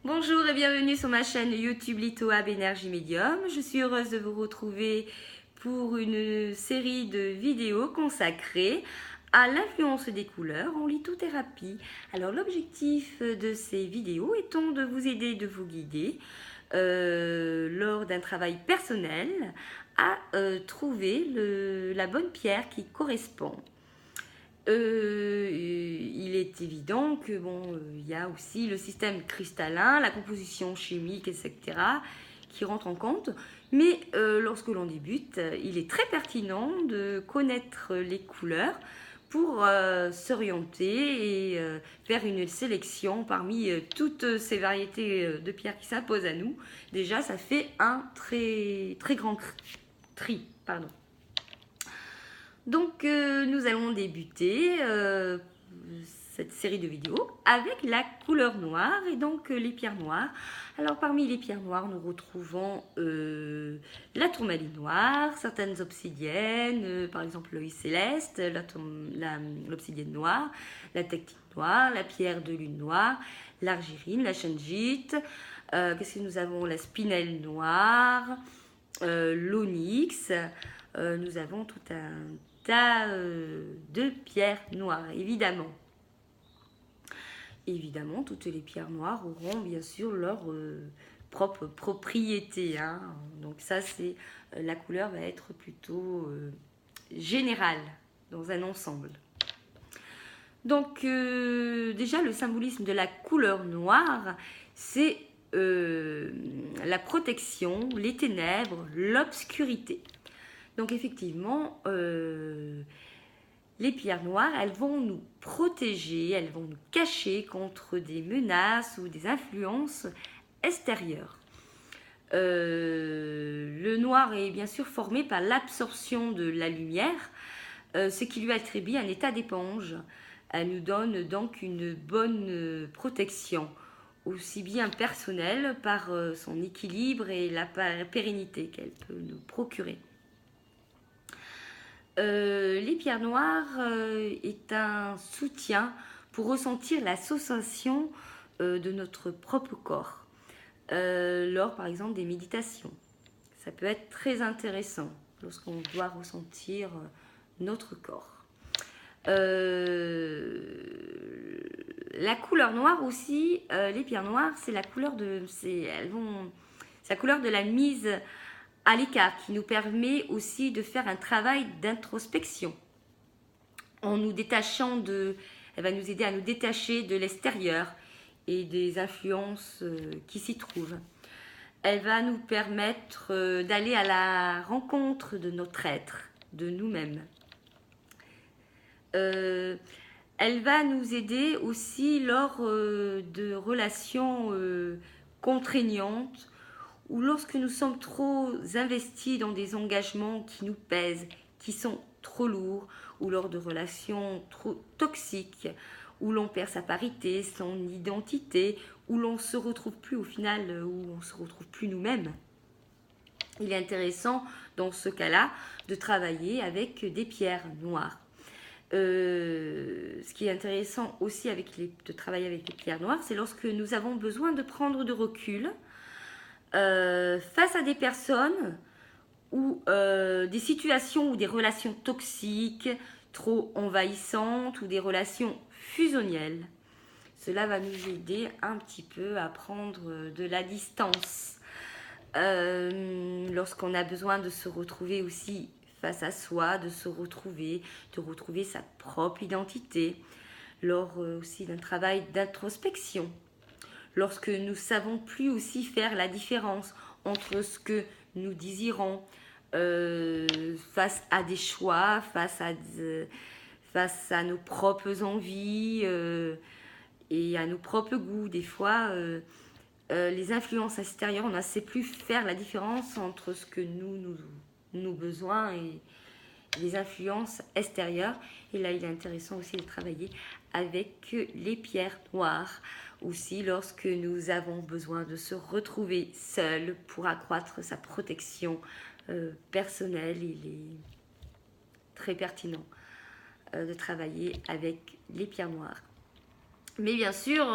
Bonjour et bienvenue sur ma chaîne YouTube LithoHub Énergie Médium. Je suis heureuse de vous retrouver pour une série de vidéos consacrées à l'influence des couleurs en lithothérapie. Alors l'objectif de ces vidéos étant de vous aider, de vous guider lors d'un travail personnel à trouver la bonne pierre qui correspond. Il est évident que il y a aussi le système cristallin, la composition chimique, etc., qui rentrent en compte. Mais lorsque l'on débute, il est très pertinent de connaître les couleurs pour s'orienter et faire une sélection parmi toutes ces variétés de pierres qui s'imposent à nous. Déjà, ça fait un très grand tri. Pardon. Donc nous allons débuter cette série de vidéos avec la couleur noire et donc les pierres noires. Alors parmi les pierres noires, nous retrouvons la tourmaline noire, certaines obsidiennes, par exemple l'œil céleste, l'obsidienne noire, la tectite noire, la pierre de lune noire, l'argyrine, la shungite. Qu'est-ce que nous avons? La spinelle noire, l'onyx. Nous avons tout un de pierres noires, évidemment. Évidemment, toutes les pierres noires auront bien sûr leur propre propriété. Hein. Donc ça, c'est la couleur va être plutôt générale dans un ensemble. Donc déjà, le symbolisme de la couleur noire, c'est la protection, les ténèbres, l'obscurité. Donc effectivement, les pierres noires, elles vont nous protéger, elles vont nous cacher contre des menaces ou des influences extérieures. Le noir est bien sûr formé par l'absorption de la lumière, ce qui lui attribue un état d'éponge. Elle nous donne donc une bonne protection, aussi bien personnelle par son équilibre et la pérennité qu'elle peut nous procurer. Les pierres noires est un soutien pour ressentir la sensation de notre propre corps lors par exemple des méditations. Ça peut être très intéressant lorsqu'on doit ressentir notre corps. La couleur noire aussi, les pierres noires, c'est la couleur c'est la couleur de la mise à l'écart qui nous permet aussi de faire un travail d'introspection. En nous détachant elle va nous aider à nous détacher de l'extérieur et des influences qui s'y trouvent. Elle va nous permettre d'aller à la rencontre de notre être, de nous-mêmes. Elle va nous aider aussi lors de relations contraignantes ou lorsque nous sommes trop investis dans des engagements qui nous pèsent, qui sont trop lourds, ou lors de relations trop toxiques, où l'on perd sa parité, son identité, où l'on se retrouve plus au final, où on se retrouve plus nous-mêmes. Il est intéressant dans ce cas-là de travailler avec des pierres noires. Ce qui est intéressant aussi de travailler avec les pierres noires, c'est lorsque nous avons besoin de prendre de recul face à des personnes ou des situations ou des relations toxiques, trop envahissantes ou des relations fusionnelles. Cela va nous aider un petit peu à prendre de la distance. Lorsqu'on a besoin de se retrouver aussi face à soi, de retrouver sa propre identité, lors aussi d'un travail d'introspection. Lorsque nous ne savons plus aussi faire la différence entre ce que nous désirons face à des choix, face à nos propres envies et à nos propres goûts. Des fois, les influences extérieures, on ne sait plus faire la différence entre ce que nos besoins et les influences extérieures. Et là, il est intéressant aussi de travailler avec les pierres noires. Aussi, lorsque nous avons besoin de se retrouver seul pour accroître sa protection personnelle, il est très pertinent de travailler avec les pierres noires. Mais bien sûr,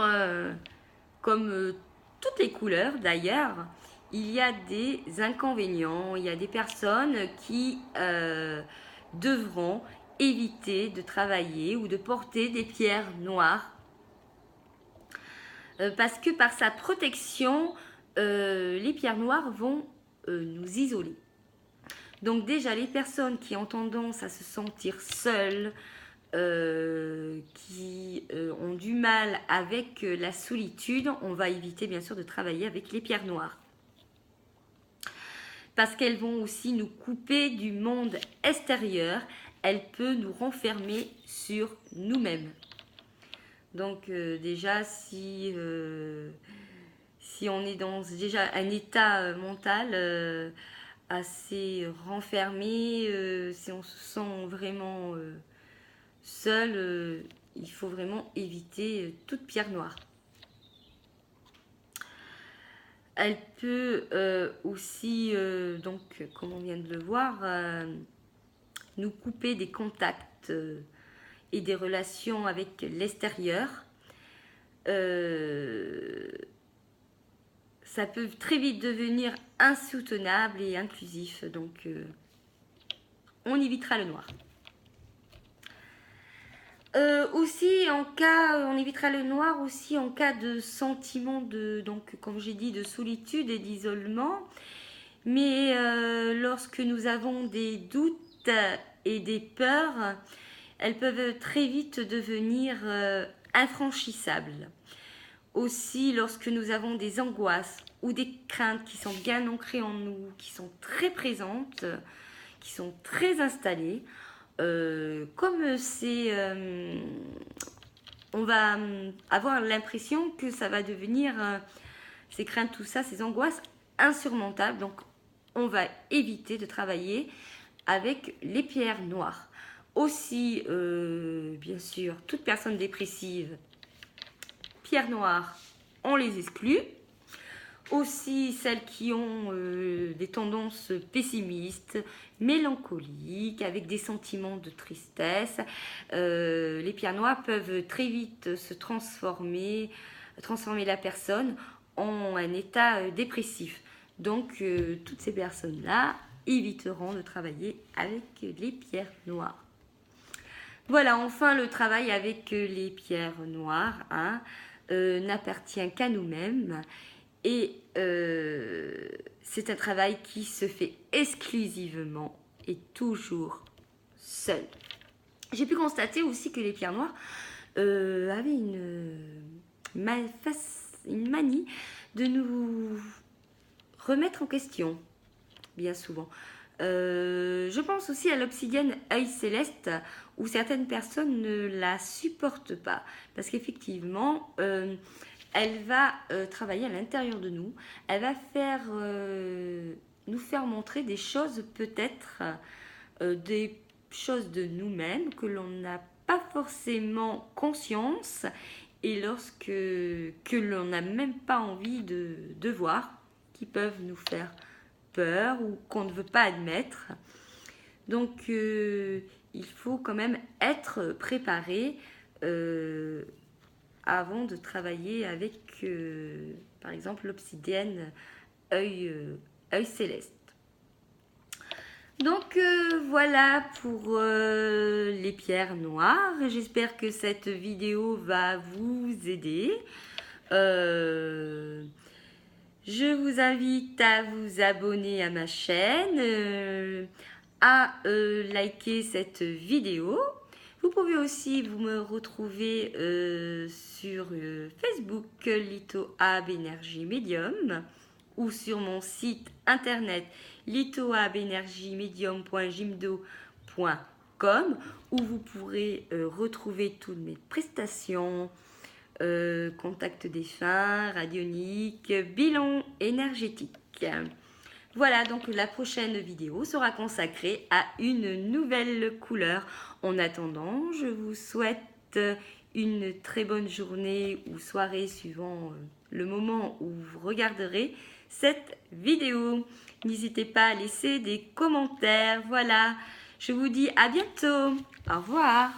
comme toutes les couleurs d'ailleurs, il y a des inconvénients, il y a des personnes qui devront éviter de travailler ou de porter des pierres noires parce que par sa protection, les pierres noires vont nous isoler. Donc déjà, les personnes qui ont tendance à se sentir seules, qui ont du mal avec la solitude, on va éviter bien sûr de travailler avec les pierres noires. Parce qu'elles vont aussi nous couper du monde extérieur, elles peuvent nous renfermer sur nous-mêmes. Donc déjà, si on est dans déjà un état mental assez renfermé, si on se sent vraiment seul, il faut vraiment éviter toute pierre noire. Elle peut aussi, donc comme on vient de le voir, nous couper des contacts et des relations avec l'extérieur. Ça peut très vite devenir insoutenable et inclusif, donc on évitera le noir. Aussi on évitera le noir aussi en cas de sentiment de, donc comme j'ai dit, de solitude et d'isolement. Mais lorsque nous avons des doutes et des peurs, elles peuvent très vite devenir infranchissables. Aussi, lorsque nous avons des angoisses ou des craintes qui sont bien ancrées en nous, qui sont très présentes, qui sont très installées, comme c'est, on va avoir l'impression que ça va devenir, ces craintes, tout ça, ces angoisses insurmontables. Donc, on va éviter de travailler avec les pierres noires. Aussi, bien sûr, toute personne dépressive, pierres noires, on les exclut. Aussi celles qui ont des tendances pessimistes, mélancoliques, avec des sentiments de tristesse. Les pierres noires peuvent très vite se transformer la personne en un état dépressif. Donc toutes ces personnes-là éviteront de travailler avec les pierres noires. Voilà, enfin le travail avec les pierres noires n'appartient qu'à nous-mêmes. Et c'est un travail qui se fait exclusivement et toujours seul. J'ai pu constater aussi que les pierres noires avaient une manie de nous remettre en question, bien souvent. Je pense aussi à l'obsidienne œil céleste, où certaines personnes ne la supportent pas. Parce qu'effectivement, elle va travailler à l'intérieur de nous. Elle va nous faire montrer des choses, peut-être des choses de nous-mêmes que l'on n'a pas forcément conscience et que l'on n'a même pas envie de voir, qui peuvent nous faire peur ou qu'on ne veut pas admettre. Donc, il faut quand même être préparé avant de travailler avec, par exemple, l'obsidienne œil céleste. Donc, voilà pour les pierres noires. J'espère que cette vidéo va vous aider. Je vous invite à vous abonner à ma chaîne, à liker cette vidéo. Vous pouvez aussi me retrouver sur Facebook Lithoab Énergie Médium ou sur mon site internet lithoabenergiemedium.jimdo.com où vous pourrez retrouver toutes mes prestations, contact défunt, radionique, bilan énergétique. Voilà, donc la prochaine vidéo sera consacrée à une nouvelle couleur. En attendant, je vous souhaite une très bonne journée ou soirée suivant le moment où vous regarderez cette vidéo. N'hésitez pas à laisser des commentaires. Voilà, je vous dis à bientôt. Au revoir.